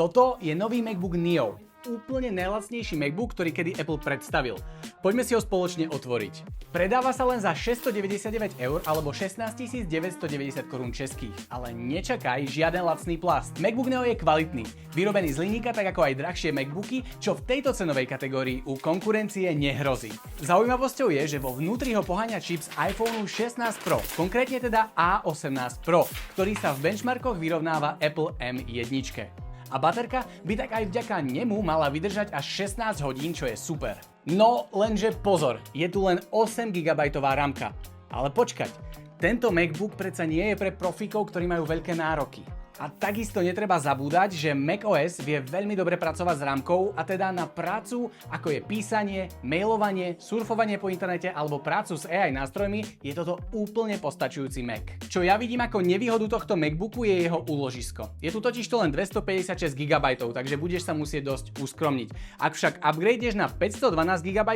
Toto je nový MacBook Neo. Úplne najlacnejší MacBook, ktorý kedy Apple predstavil. Poďme si ho spoločne otvoriť. Predáva sa len za 699 eur alebo 16 990 korún českých. Ale nečakaj žiaden lacný plast. MacBook Neo je kvalitný, vyrobený z hliníka tak ako aj drahšie MacBooky, čo v tejto cenovej kategórii u konkurencie nehrozí. Zaujímavosťou je, že vo vnútri ho poháňa čip z iPhone 16 Pro, konkrétne teda A18 Pro, ktorý sa v benchmarkoch vyrovnáva Apple M1. A baterka by tak aj vďaka nemu mala vydržať až 16 hodín, čo je super. No lenže pozor, je tu len 8 GB ramka. Ale počkať, tento MacBook predsa nie je pre profíkov, ktorí majú veľké nároky. A takisto netreba zabúdať, že macOS vie veľmi dobre pracovať s rámkou a teda na prácu, ako je písanie, mailovanie, surfovanie po internete alebo prácu s AI nástrojmi, je toto úplne postačujúci Mac. Čo ja vidím ako nevýhodu tohto MacBooku je jeho úložisko. Je tu totižto len 256 GB, takže budeš sa musieť dosť uskromniť. Ak však upgradeš na 512 GB,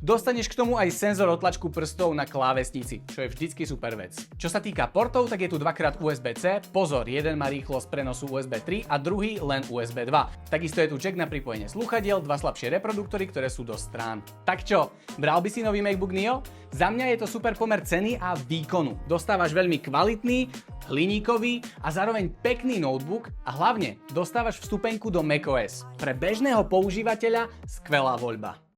dostaneš k tomu aj senzor otlačku prstov na klávesnici, čo je vždycky super vec. Čo sa týka portov, tak je tu dvakrát USB-C, pozor, jeden má rýchlosť prenosu USB 3 a druhý len USB 2. Takisto je tu jack na pripojenie slúchadiel, dva slabšie reproduktory, ktoré sú do strán. Tak čo, bral by si nový MacBook Neo? Za mňa je to super pomer ceny a výkonu. Dostávaš veľmi kvalitný, hliníkový a zároveň pekný notebook a hlavne dostávaš vstupenku do macOS. Pre bežného používateľa skvelá voľba.